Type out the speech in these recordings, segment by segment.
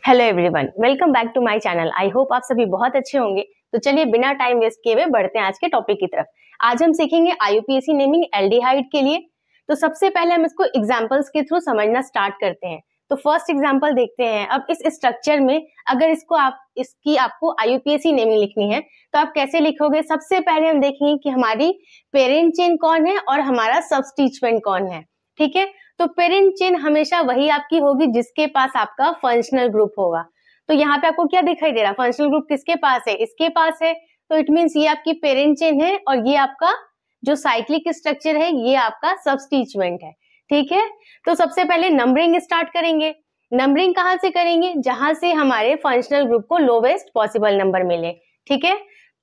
Hello everyone, welcome back to my channel. I hope आप सभी बहुत अच्छे होंगे। तो चलिए बिना टाइम वेस्ट किए हुए बढ़ते हैं आज के टॉपिक की तरफ। आज हम सीखेंगे IUPAC नेमिंग एल्डिहाइड के लिए। तो सबसे पहले हम इसको एग्जांपल्स के थ्रू समझना स्टार्ट करते हैं। तो फर्स्ट एग्जांपल देखते हैं। अब इस स्ट्रक्चर में अगर आपको IUPAC नेमिंग लिखनी है तो आप कैसे लिखोगे। सबसे पहले हम देखेंगे कि हमारी पेरेंट चेन कौन है और हमारा सबस्टिट्यूएंट कौन है। ठीक है, तो पेरेंट चेन हमेशा वही आपकी होगी जिसके पास आपका फंक्शनल ग्रुप होगा। तो यहाँ पे आपको क्या दिखाई दे रहा है, फंक्शनल ग्रुप किसके पास है, इसके पास है। तो इट मींस ये आपकी पेरेंट चेन है और ये आपका जो साइक्लिक स्ट्रक्चर है ये आपका सबस्टिट्यूएंट है। ठीक है, तो सबसे पहले नंबरिंग स्टार्ट करेंगे। नंबरिंग कहाँ से करेंगे, जहां से हमारे फंक्शनल ग्रुप को लोवेस्ट पॉसिबल नंबर मिले। ठीक है,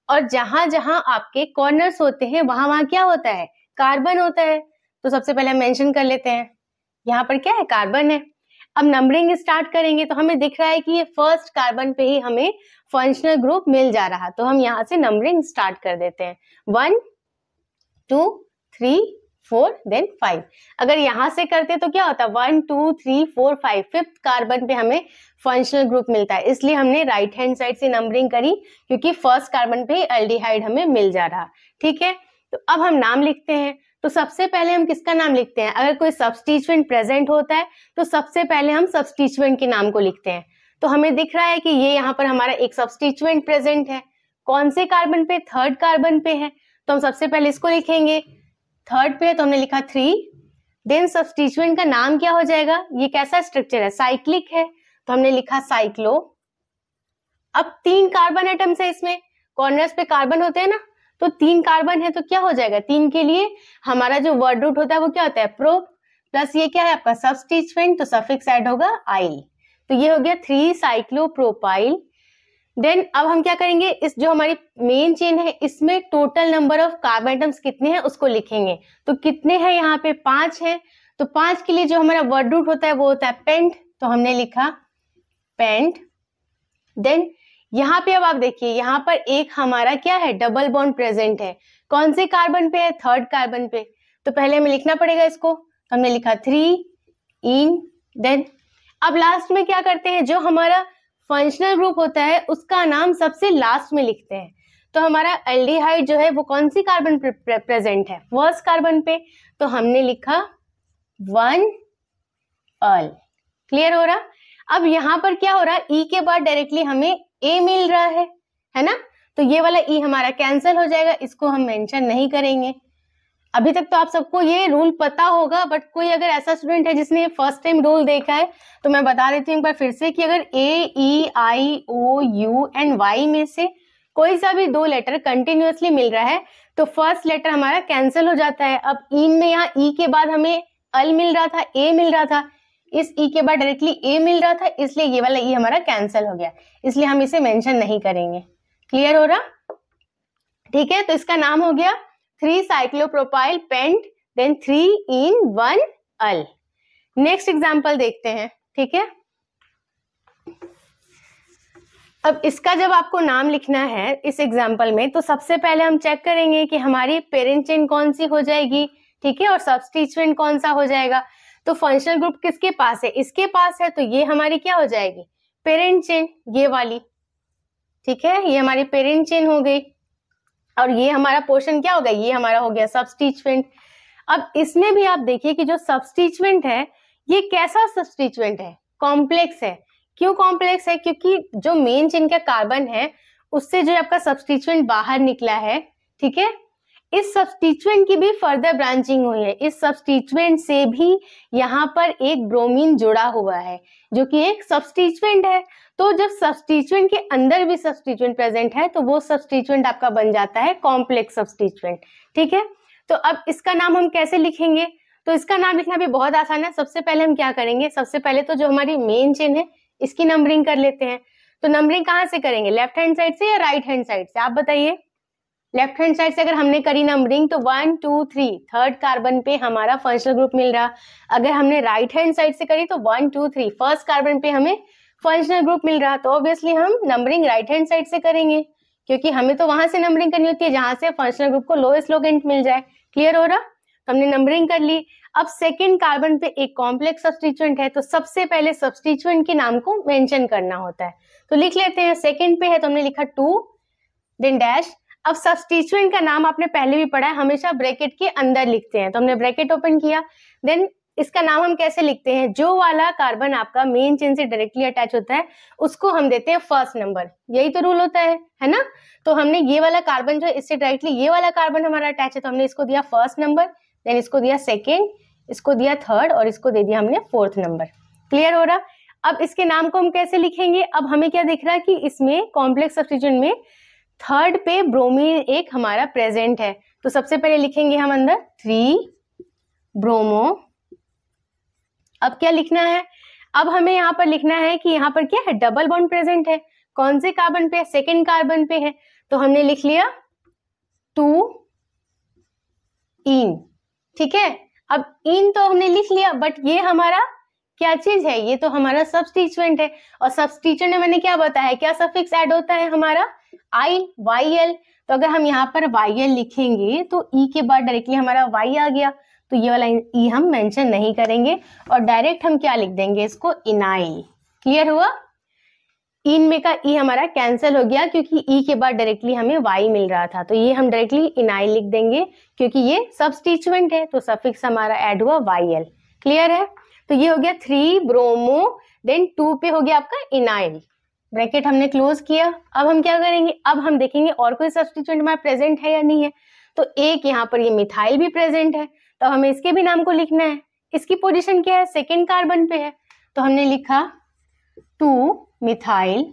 और जहां जहां आपके कॉर्नर्स होते हैं वहां वहां क्या होता है, कार्बन होता है। तो सबसे पहले हम मेंशन कर लेते हैं, यहाँ पर क्या है, कार्बन है। अब नंबरिंग स्टार्ट करेंगे तो हमें दिख रहा है कि ये फर्स्ट कार्बन पे ही हमें फंक्शनल ग्रुप मिल जा रहा। तो हम यहाँ से नंबरिंग स्टार्ट कर देते हैं, 1 2 3 4 देन 5। अगर यहाँ से करते तो क्या होता, 1 2 3 4 5, फिफ्थ कार्बन पे हमें फंक्शनल ग्रुप मिलता है। इसलिए हमने राइट हैंड साइड से नंबरिंग करी क्योंकि फर्स्ट कार्बन पे एल्डिहाइड हमें मिल जा रहा। ठीक है, तो अब हम नाम लिखते हैं। तो सबसे पहले हम किसका नाम लिखते हैं, अगर कोई सबस्टिट्यूएंट प्रेजेंट होता है तो सबसे पहले हम सबस्टिट्यूएंट के नाम को लिखते हैं। तो हमें दिख रहा है कि ये यहाँ पर हमारा एक सबस्टिट्यूएंट प्रेजेंट है। कौन से कार्बन पे, थर्ड कार्बन पे है। तो हम सबसे पहले इसको लिखेंगे, थर्ड पे है तो हमने लिखा 3। देन सबस्टिट्यूएंट का नाम क्या हो जाएगा, ये कैसा स्ट्रक्चर है, साइक्लिक है तो हमने लिखा साइक्लो। अब 3 कार्बन एटम्स है इसमें, कॉर्नर्स पे कार्बन होते हैं ना, तो 3 कार्बन है तो क्या हो जाएगा, 3 के लिए हमारा जो वर्ड रूट होता है वो क्या होता है, प्रो, प्लस ये क्या है आपका सबस्टिट्यूएंट, तो सफिक्स ऐड होगा आइल। तो ये हो गया 3 साइक्लोप्रोपाइल। देन अब हम क्या करेंगे, इस जो हमारी मेन चेन है इसमें total number of carbon atoms कितने हैं उसको लिखेंगे। तो कितने हैं, यहाँ पे 5 है। तो 5 के लिए जो हमारा वर्ड रूट होता है वो होता है पेंट, तो हमने लिखा पेंट। देन यहाँ पे अब आप देखिए, यहाँ पर एक हमारा क्या है, डबल बॉन्ड प्रेजेंट है। कौन से कार्बन पे है, थर्ड कार्बन पे। तो पहले हमें लिखना पड़ेगा इसको, तो हमने लिखा 3 इन। देन अब लास्ट में क्या करते हैं, जो हमारा फंक्शनल ग्रुप होता है उसका नाम सबसे लास्ट में लिखते हैं। तो हमारा एल्डिहाइड जो है वो कौन सी कार्बन पे प्रेजेंट है, फर्स्ट कार्बन पे। तो हमने लिखा 1 अल। क्लियर हो रहा। अब यहाँ पर क्या हो रहा है, ई के बाद डायरेक्टली हमें ए मिल रहा है ना। तो ये वाला ई हमारा कैंसिल हो जाएगा, इसको हम मेंशन नहीं करेंगे। अभी तक तो आप सबको ये रूल पता होगा, बट कोई अगर ऐसा स्टूडेंट है जिसने फर्स्ट टाइम रूल देखा है तो मैं बता देती हूँ एक बार फिर से कि अगर ए ई आई ओ यू एंड वाई में से कोई सा भी 2 लेटर कंटिन्यूअसली मिल रहा है तो फर्स्ट लेटर हमारा कैंसिल हो जाता है। अब इन में यहाँ ई के बाद हमें अल मिल रहा था, ए मिल रहा था, इस ई के बाद डायरेक्टली ए मिल रहा था, इसलिए ये वाला ई हमारा कैंसिल हो गया, इसलिए हम इसे मेंशन नहीं करेंगे। क्लियर हो रहा। ठीक है, तो इसका नाम हो गया 3 साइक्लोप्रोपाइल पेंट, देन 3 इन 1 अल। नेक्स्ट एग्जांपल देखते हैं। ठीक है, अब इसका जब आपको नाम लिखना है इस एग्जांपल में तो सबसे पहले हम चेक करेंगे कि हमारी पेरेंट चेन कौन सी हो जाएगी। ठीक है, और सबस्टिट्यूएंट कौन सा हो जाएगा। तो फंक्शनल ग्रुप किसके पास है, इसके पास है, तो ये हमारी क्या हो जाएगी, पेरेंट चेन, ये वाली। ठीक है, ये हमारी पेरेंट चेन हो गई और ये हमारा पोर्शन क्या हो गया, ये हमारा हो गया सबस्टिट्यूएंट। अब इसमें भी आप देखिए कि जो सबस्टिट्यूएंट है ये कैसा सबस्टिट्यूएंट है, कॉम्प्लेक्स है। क्यों कॉम्प्लेक्स है, क्योंकि जो मेन चेन का कार्बन है उससे जो आपका सबस्टिट्यूएंट बाहर निकला है। ठीक है, इस सबस्टिट्यूएंट की भी फर्दर ब्रांचिंग हुई है, इस सबस्टिट्यूएंट से भी यहाँ पर एक ब्रोमीन जुड़ा हुआ है जो कि एक सबस्टिट्यूएंट है। तो जब सबस्टिट्यूएंट के अंदर भी सबस्टिट्यूएंट प्रेजेंट है तो वो सबस्टिट्यूएंट आपका बन जाता है कॉम्प्लेक्स सबस्टिट्यूएंट। ठीक है, तो अब इसका नाम हम कैसे लिखेंगे, तो इसका नाम लिखना भी बहुत आसान है। सबसे पहले हम क्या करेंगे, सबसे पहले तो जो हमारी मेन चेन है इसकी नंबरिंग कर लेते हैं। तो नंबरिंग कहाँ से करेंगे, लेफ्ट हैंड साइड से या राइट हैंड साइड से, आप बताइए। लेफ्ट हैंड साइड से अगर हमने करी नंबरिंग तो 1 2 3 थर्ड कार्बन पे हमारा फंक्शनल ग्रुप मिल रहा। अगर हमने राइट हैंड साइड से करी तो 1 2 3 फर्स्ट कार्बन पे हमें फंक्शनल ग्रुप मिल रहा। तो ऑब्वियसली हम नंबरिंग राइट हैंड साइड से करेंगे क्योंकि हमें तो वहां से नंबरिंग करनी होती है जहां से फंक्शनल ग्रुप को लोएस्ट लोकेंट मिल जाए। क्लियर हो रहा। तो हमने नंबरिंग कर ली। अब सेकेंड कार्बन पे एक कॉम्प्लेक्स सब्स्टिट्यूएंट है, तो सबसे पहले सब्स्टिट्यूएंट के नाम को मेंशन करना होता है। तो लिख लेते हैं, सेकेंड पे है तो हमने लिखा 2 देन डैश। अब सब्स्टिट्यूएंट का नाम आपने पहले भी पढ़ा है, हमेशा ब्रैकेट के अंदर लिखते हैं, तो हमने ब्रैकेट ओपन किया। देन इसका नाम हम कैसे लिखते हैं, जो वाला कार्बन आपका मेन चेन से डायरेक्टली अटैच होता है उसको हम देते हैं फर्स्ट नंबर, यही तो रूल होता है ना। तो हमने ये वाला कार्बन जो है इससे डायरेक्टली ये वाला कार्बन हमारा अटैच है, तो हमने इसको दिया फर्स्ट नंबर, देन इसको दिया सेकेंड, इसको दिया थर्ड और इसको दे दिया हमने फोर्थ नंबर। क्लियर हो रहा। अब इसके नाम को हम कैसे लिखेंगे, अब हमें क्या दिख रहा है कि इसमें कॉम्प्लेक्स सब्स्टिट्यूएंट में थर्ड पे ब्रोमीन एक हमारा प्रेजेंट है, तो सबसे पहले लिखेंगे हम अंदर 3 ब्रोमो। अब क्या लिखना है, अब हमें यहाँ पर लिखना है कि यहाँ पर क्या है, डबल बॉन्ड प्रेजेंट है। कौन से कार्बन पे है, सेकेंड कार्बन पे है, तो हमने लिख लिया 2 इन। ठीक है, अब इन तो हमने लिख लिया, बट ये हमारा क्या चीज है, ये तो हमारा सब्स्टिट्यूएंट है, और सब्स्टिट्यूएंट में मैंने क्या बताया, क्या सफिक्स ऐड होता है हमारा आई वाई एल। तो अगर हम यहाँ पर वाई एल लिखेंगे तो ई के बाद डायरेक्टली हमारा वाई आ गया, तो ये वाला ई हम मेंशन नहीं करेंगे और डायरेक्ट हम क्या लिख देंगे इसको, इनाइल। क्लियर हुआ। इन में का ई हमारा कैंसिल हो गया क्योंकि ई के बाद डायरेक्टली हमें वाई मिल रहा था, तो ये हम डायरेक्टली इनाइल लिख देंगे क्योंकि ये सब्स्टिट्यूएंट है, तो सफिक्स हमारा ऐड हुआ वाई एल। क्लियर है। तो ये हो गया 3 ब्रोमो, देन 2 पे हो गया आपका इनाइल, ब्रैकेट हमने क्लोज किया। अब हम क्या करेंगे, अब हम देखेंगे और कोई सब्स्टिट्यूएंट हमारा प्रेजेंट है या नहीं है, तो एक यहाँ पर ये मिथाइल भी प्रेजेंट है, तो हमें इसके भी नाम को लिखना है। इसकी पोजीशन क्या है, सेकेंड कार्बन पे है, तो हमने लिखा 2 मिथाइल।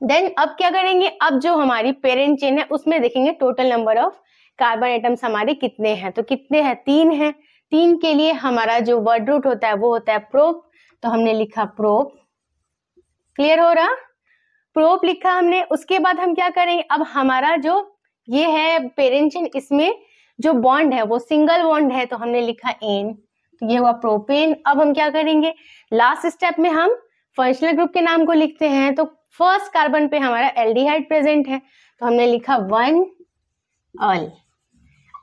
देन अब क्या करेंगे, अब जो हमारी पेरेंट चेन है उसमें देखेंगे total number of carbon atoms हमारे कितने हैं, तो कितने हैं, 3 हैं। 3 के लिए हमारा जो वर्ड रूट होता है वो होता है प्रोप, तो हमने लिखा प्रोप। क्लियर हो रहा, प्रोप लिखा हमने। उसके बाद हम क्या करेंगे, अब हमारा जो ये है पेरेंट चेन, इसमें जो बॉन्ड है वो सिंगल बॉन्ड है, तो हमने लिखा एन, तो ये हुआ प्रोपेन। अब हम क्या करेंगे, लास्ट स्टेप में हम फंक्शनल ग्रुप के नाम को लिखते हैं, तो फर्स्ट कार्बन पे हमारा एल्डिहाइड प्रेजेंट है, तो हमने लिखा 1 अल।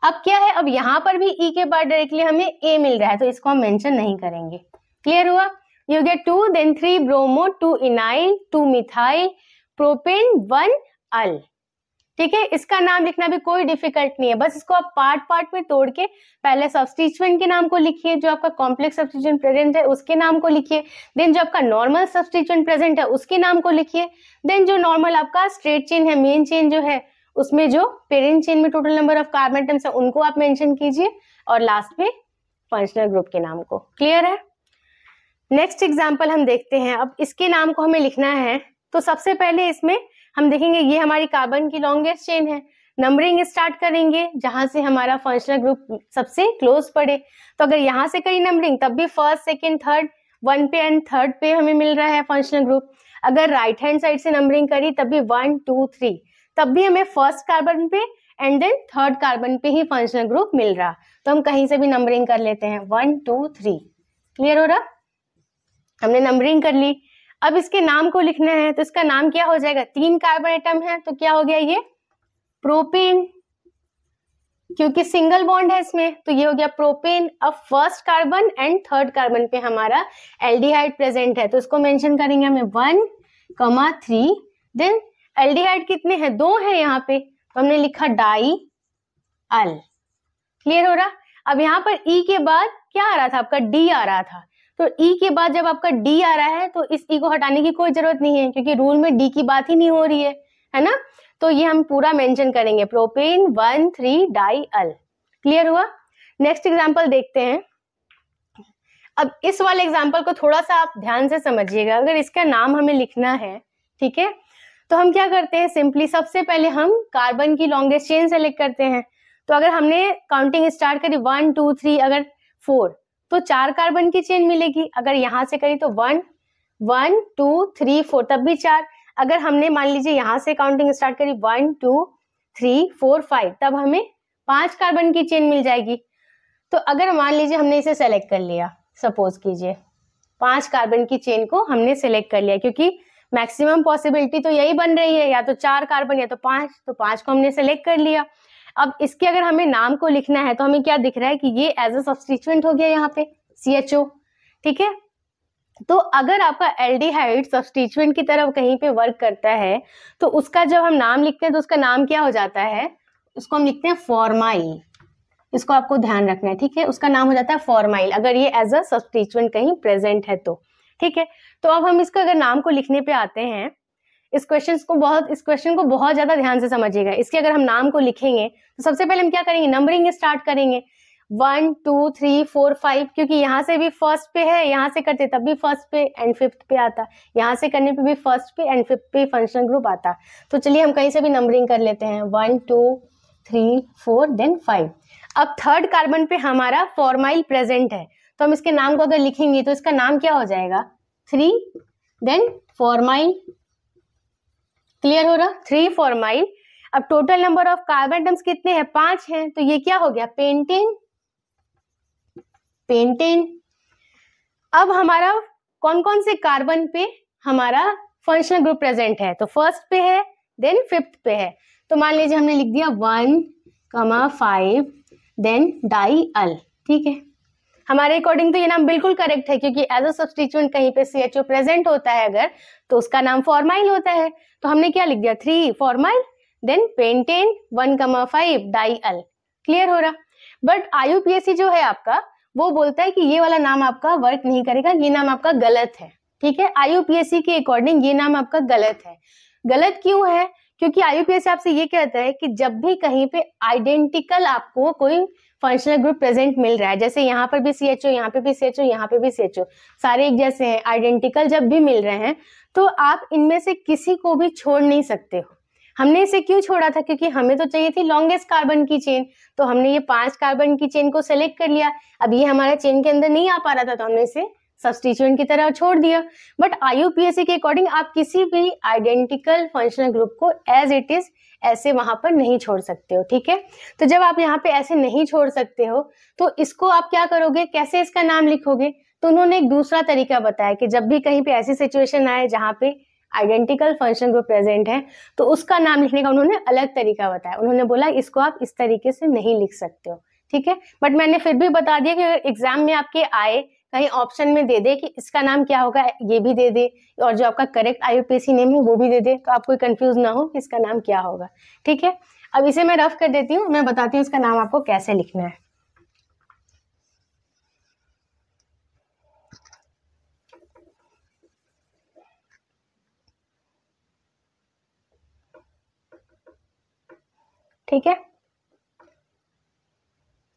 अब क्या है, अब यहाँ पर भी ई के बाद डायरेक्टली हमें ए मिल रहा है, तो इसको हम मेंशन नहीं करेंगे। क्लियर हुआ। You get 2 then 3 bromo 2 ynyl 2 methyl propane 1 al. ठीक है, इसका नाम लिखना भी कोई डिफिकल्ट नहीं है, बस इसको आप पार्ट पार्ट में तोड़ के पहले सब्स्टिट्यूएंट के नाम को लिखिए, जो आपका कॉम्प्लेक्स सब्स्टिट्यूएंट प्रेजेंट है उसके नाम को लिखिए, देन जो आपका नॉर्मल सब्स्टिट्यूएंट प्रेजेंट है उसके नाम को लिखिए, देन जो नॉर्मल आपका स्ट्रेट चेन है, मेन चेन जो है उसमें जो पेरेंट चेन में total number of carbon atoms है उनको आप मेंशन कीजिए, और लास्ट में फंक्शनल ग्रुप के नाम को। क्लियर है। नेक्स्ट एग्जांपल हम देखते हैं। अब इसके नाम को हमें लिखना है, तो सबसे पहले इसमें हम देखेंगे ये हमारी कार्बन की लॉन्गेस्ट चेन है, नंबरिंग स्टार्ट करेंगे जहां से हमारा फंक्शनल ग्रुप सबसे क्लोज पड़े। तो अगर यहाँ से करी नंबरिंग तब भी फर्स्ट सेकेंड थर्ड 1 पे एंड थर्ड पे हमें मिल रहा है फंक्शनल ग्रुप। अगर राइट हैंड साइड से नंबरिंग करी तब भी 1 2 3, तब भी हमें फर्स्ट कार्बन पे एंड देन थर्ड कार्बन पे ही फंक्शनल ग्रुप मिल रहा, तो हम कहीं से भी नंबरिंग कर लेते हैं 1 2 3। क्लियर हो रहा, हमने नंबरिंग कर ली। अब इसके नाम को लिखना है, तो इसका नाम क्या हो जाएगा, 3 कार्बन एटम है तो क्या हो गया ये प्रोपेन, क्योंकि सिंगल बॉन्ड है इसमें, तो ये हो गया प्रोपेन। अब first carbon and third carbon पे हमारा एल्डिहाइड प्रेजेंट है, तो इसको मेंशन करेंगे हमें 1 3। देन एल्डिहाइड कितने हैं, 2 है यहाँ पे, तो हमने लिखा डाई अल। क्लियर हो रहा। अब यहाँ पर ई के बाद क्या आ रहा था आपका, डी आ रहा था, तो ई के बाद जब आपका डी आ रहा है तो इस ई को हटाने की कोई जरूरत नहीं है क्योंकि रूल में डी की बात ही नहीं हो रही है ना, तो ये हम पूरा मेंशन करेंगे प्रोपेन 1 3 डाई अल। क्लियर हुआ। नेक्स्ट एग्जांपल देखते हैं। अब इस वाले एग्जांपल को थोड़ा सा आप ध्यान से समझिएगा। अगर इसका नाम हमें लिखना है, ठीक है, तो हम क्या करते हैं, सिंपली सबसे पहले हम कार्बन की लॉन्गेस्ट चेन सेलेक्ट करते हैं। तो अगर हमने काउंटिंग स्टार्ट करी 1 2 3 अगर 4, तो 4 कार्बन की चेन मिलेगी। अगर यहाँ से करी तो 1 1 2 3 4 तब भी 4। अगर हमने मान लीजिए यहाँ से काउंटिंग स्टार्ट करी 1 2 3 4 5, तब हमें 5 कार्बन की चेन मिल जाएगी। तो अगर मान लीजिए हमने इसे सेलेक्ट कर लिया, सपोज कीजिए 5 कार्बन की चेन को हमने सेलेक्ट कर लिया, क्योंकि मैक्सिमम पॉसिबिलिटी तो यही बन रही है, या तो 4 कार्बन या तो 5, तो 5 को हमने सेलेक्ट कर लिया। अब इसके अगर हमें नाम को लिखना है तो हमें क्या दिख रहा है कि ये एज अ सब्स्टिट्यूएंट हो गया यहाँ पे CHO, ठीक है। तो अगर आपका एल्डिहाइड सब्स्टिट्यूएंट की तरह कहीं पे वर्क करता है तो उसका जब हम नाम लिखते हैं तो उसका नाम क्या हो जाता है, उसको हम लिखते हैं फॉर्माइल। इसको आपको ध्यान रखना है, ठीक है। उसका नाम हो जाता है फॉर्माइल अगर ये एज अ सब्स्टिट्यूएंट कहीं प्रेजेंट है तो, ठीक है। तो अब हम इसका अगर नाम को लिखने पे आते हैं, इस क्वेश्चन को बहुत ज्यादा ध्यान से समझिएगा। इसके अगर हम नाम को लिखेंगे तो सबसे पहले हम क्या करेंगे, नंबरिंग स्टार्ट करेंगे 1 2 3 4 5, क्योंकि यहाँ से भी फर्स्ट पे है, यहाँ से करते तब भी फर्स्ट पे एंड फिफ्थ पे आता, यहाँ से करने पे भी फर्स्ट पे एंड फिफ्थ पे फंक्शनल ग्रुप आता। तो चलिए हम कहीं से भी नंबरिंग कर लेते हैं 1 2 3 4 देन 5। अब थर्ड कार्बन पे हमारा फॉर्माइल प्रेजेंट है तो हम इसके नाम को अगर लिखेंगे तो इसका नाम क्या हो जाएगा 3 देन फॉर्माइल। क्लियर हो रहा, 3 फॉर्माइल। अब total number of carbon atoms कितने हैं, 5 हैं, तो ये क्या हो गया पेंटेन। अब हमारा कौन कौन से कार्बन पे हमारा फंक्शनल ग्रुप प्रेजेंट है, तो फर्स्ट पे है देन फिफ्थ पे है। तो मान लीजिए हमने लिख दिया 1,5 देन डाई अल, ठीक है। हमारे अकॉर्डिंग तो ये नाम बिल्कुल करेक्ट है क्योंकि एज अ सब्स्टिट्यूएंट कहीं पे CHO प्रेजेंट होता है अगर तो उसका नाम फॉर्माइल होता है। तो हमने क्या लिख दिया 3 फॉर्माइल देन पेंटेन 1,5 डाई अल। क्लियर हो रहा। बट IUPAC जो है आपका वो बोलता है कि ये वाला नाम आपका वर्क नहीं करेगा, ये नाम आपका गलत है, ठीक है। IUPAC के अकॉर्डिंग ये नाम आपका गलत है। गलत क्यों है, क्योंकि IUPAC आपसे ये कहता है कि जब भी कहीं पे आइडेंटिकल आपको कोई फंक्शनल ग्रुप प्रेजेंट मिल रहा है, जैसे यहाँ पर भी CHO, यहाँ पे भी CHO, यहाँ पे भी CHO, सारे एक जैसे हैं, आइडेंटिकल जब भी मिल रहे हैं तो आप इनमें से किसी को भी छोड़ नहीं सकते हो। हमने इसे क्यों छोड़ा था, क्योंकि हमें तो चाहिए थी लॉन्गेस्ट कार्बन की चेन, तो हमने ये 5 कार्बन की चेन को सेलेक्ट कर लिया। अब ये हमारा चेन के अंदर नहीं आ पा रहा था तो हमने इसे सब्स्टिट्यूएंट की तरह छोड़ दिया। बट IUPAC के अकॉर्डिंग आप किसी भी आइडेंटिकल फंक्शनल ग्रुप को एज इट इज ऐसे वहां पर नहीं छोड़ सकते हो, ठीक है। तो जब आप यहाँ पे ऐसे नहीं छोड़ सकते हो तो इसको आप क्या करोगे, कैसे इसका नाम लिखोगे, तो उन्होंने एक दूसरा तरीका बताया कि जब भी कहीं पे ऐसी सिचुएशन आए जहाँ पे आइडेंटिकल फंक्शन ग्रुप प्रेजेंट है तो उसका नाम लिखने का उन्होंने अलग तरीका बताया। उन्होंने बोला इसको आप इस तरीके से नहीं लिख सकते हो, ठीक है। बट मैंने फिर भी बता दिया कि एग्जाम में आपके आए कहीं ऑप्शन में दे दे कि इसका नाम क्या होगा, ये भी दे दे और जो आपका करेक्ट IUPAC नेम है वो भी दे दे, तो आप कोई कंफ्यूज ना हो कि इसका नाम क्या होगा, ठीक है। अब इसे मैं रफ कर देती हूँ, मैं बताती हूँ इसका नाम आपको कैसे लिखना है। ठीक है।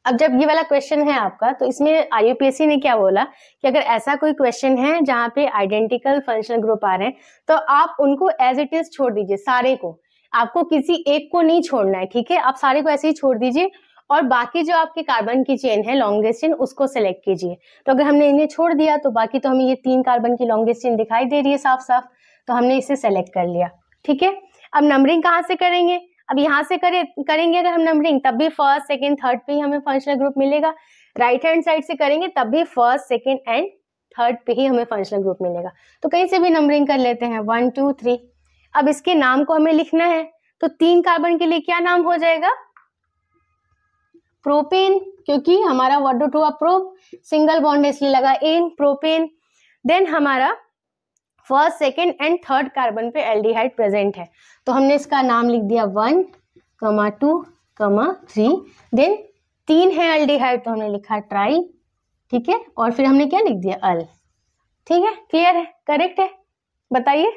अब जब ये वाला क्वेश्चन है आपका तो इसमें IUPAC ने क्या बोला कि अगर ऐसा कोई क्वेश्चन है जहाँ पे आइडेंटिकल फंक्शनल ग्रुप आ रहे हैं तो आप उनको एज इट इज छोड़ दीजिए, सारे को, आपको किसी एक को नहीं छोड़ना है, ठीक है। आप सारे को ऐसे ही छोड़ दीजिए और बाकी जो आपके कार्बन की चेन है लॉन्गेस्ट चेन उसको सेलेक्ट कीजिए। तो अगर हमने इन्हें छोड़ दिया तो बाकी तो हमें ये 3 कार्बन की लॉन्गेस्ट चेन दिखाई दे रही है साफ साफ, तो हमने इसे सेलेक्ट कर लिया, ठीक है। अब नंबरिंग कहाँ से करेंगे, अब यहाँ से करेंगे अगर हम नंबरिंग तब भी फर्स्ट सेकंड थर्ड पे ही हमें फंक्शनल ग्रुप मिलेगा। राइट हैंड साइड से करेंगे तब भी फर्स्ट सेकंड एंड थर्ड पे ही हमें फंक्शनल ग्रुप मिलेगा। तो कहीं से भी नंबरिंग कर लेते हैं 1 2 3। अब इसके नाम को हमें लिखना है तो 3 कार्बन के लिए क्या नाम हो जाएगा, प्रोपेन, क्योंकि हमारा 1 to 2 प्रोप सिंगल बॉन्ड इसलिए लगा इन प्रोपेन। देन हमारा first second and third carbon पे एल्डिहाइड प्रेजेंट है तो हमने इसका नाम लिख दिया 1, 2, 3। देन 3 है एल्डिहाइड तो हमने लिखा ट्राई, ठीक है। और फिर हमने क्या लिख दिया अल, ठीक है। क्लियर है, करेक्ट है, बताइए।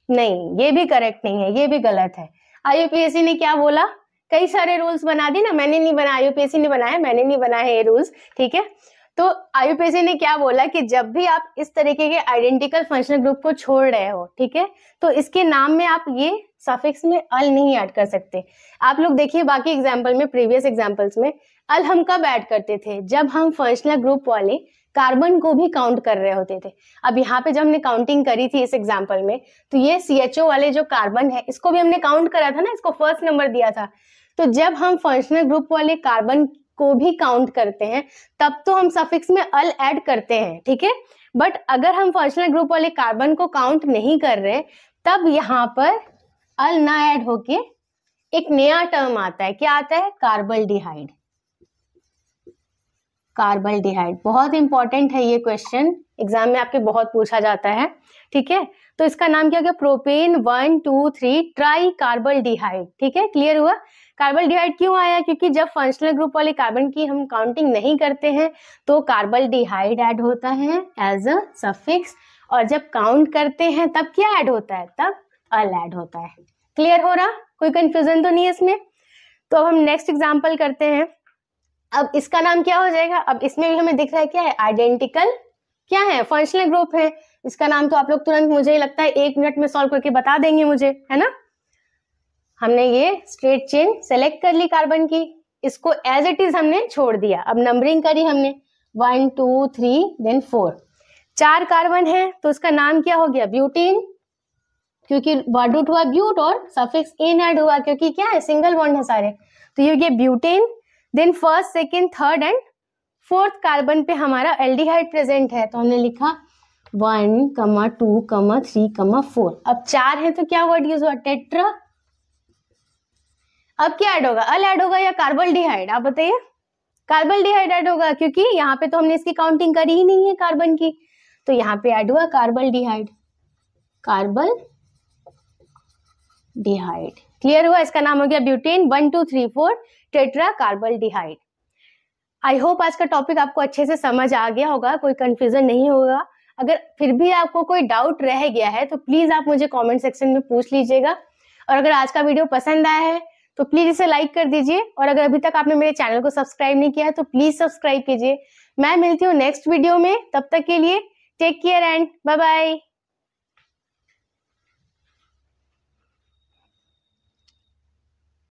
नहीं, ये भी करेक्ट नहीं है, ये भी गलत है। IUPAC ने क्या बोला, कई सारे रूल्स बना दी ना, मैंने नहीं बनाया, IUPAC ने बनाया, मैंने नहीं बनाया ये रूल्स, ठीक है। तो IUPAC ने क्या बोला कि जब भी आप इस तरीके के आइडेंटिकल फंक्शनल ग्रुप को छोड़ रहे हो, ठीक है, तो इसके नाम में आप ये सफिक्स में अल नहीं ऐड कर सकते। आप लोग देखिए बाकी एग्जाम्पल में, प्रीवियस एग्जाम्पल्स में अल हम कब ऐड करते थे, जब हम फंक्शनल ग्रुप वाले कार्बन को भी काउंट कर रहे होते थे। अब यहाँ पे जब हमने काउंटिंग करी थी इस एग्जाम्पल में तो ये CHO वाले जो कार्बन है इसको भी हमने काउंट करा था ना, इसको फर्स्ट नंबर दिया था। तो जब हम फंक्शनल ग्रुप वाले कार्बन को भी काउंट करते हैं तब तो हम सफिक्स में अल ऐड करते हैं, ठीक है। बट अगर हम फंक्शनल ग्रुप वाले कार्बन को काउंट नहीं कर रहे तब यहाँ पर अल ना ऐड होके एक नया टर्म आता है, क्या आता है? कार्बल्डिहाइड। कार्बल्डिहाइड बहुत इंपॉर्टेंट है ये क्वेश्चन, एग्जाम में आपके बहुत पूछा जाता है, ठीक है। तो इसका नाम क्या हो गया? प्रोपेन 1,2,3 ट्राई कार्बल्डिहाइड, ठीक है, क्लियर हुआ। कार्बल्डिहाइड क्यों आया? क्योंकि जब फंक्शनल ग्रुप वाले कार्बन की हम काउंटिंग नहीं करते हैं तो कार्बल्डिहाइड ऐड होता है एज अ सफिक्स, और जब काउंट करते हैं तब क्या ऐड होता है? तब अल ऐड होता है। क्लियर हो रहा? कोई कंफ्यूजन तो नहीं है इसमें? तो अब हम नेक्स्ट एग्जाम्पल करते हैं। अब इसका नाम क्या हो जाएगा? अब इसमें भी हमें दिख रहा है क्या है? आइडेंटिकल क्या है? फंक्शनल ग्रुप है। इसका नाम तो आप लोग तुरंत, मुझे लगता है 1 मिनट में सॉल्व करके बता देंगे मुझे, है ना। हमने ये स्ट्रेट चेन सेलेक्ट कर ली कार्बन की, इसको एज इट इज हमने छोड़ दिया। अब नंबरिंग करी हमने 1 2 3 देन 4, 4 कार्बन है तो इसका नाम क्या हो गया? ब्यूटीन, क्योंकि वर्ड रूट हुआ ब्यूट और सफिक्स इन ऐड हुआ, क्योंकि क्या है? सिंगल बॉन्ड है सारे, तो ये हो गया butane. Then first, second, third and fourth carbon पे हमारा एल्डिहाइड प्रेजेंट है, तो हमने लिखा 1, 2, 3, 4। अब 4 है तो क्या वर्ड यूज हुआ? टेट्रा। अब क्या ऐड होगा? अल ऐड होगा या कार्बल्डिहाइड? आप बताइए। कार्बल्डिहाइड ऐड होगा, क्योंकि यहाँ पे तो हमने इसकी काउंटिंग करी ही नहीं है कार्बन की, तो यहाँ पे ऐड हुआ कार्बल्डिहाइड। कार्बल्डिहाइड क्लियर हुआ? इसका नाम हो गया ब्यूटेन 1 2 3 4 टेट्रा कार्बल्डिहाइड। आई होप आज का टॉपिक आपको अच्छे से समझ आ गया होगा, कोई कंफ्यूजन नहीं होगा। अगर फिर भी आपको कोई डाउट रह गया है तो प्लीज आप मुझे कमेंट सेक्शन में पूछ लीजिएगा, और अगर आज का वीडियो पसंद आया है तो प्लीज इसे लाइक कर दीजिए, और अगर अभी तक आपने मेरे चैनल को सब्सक्राइब नहीं किया है तो प्लीज सब्सक्राइब कीजिए। मैं मिलती हूँ नेक्स्ट वीडियो में, तब तक के लिए take care and bye bye.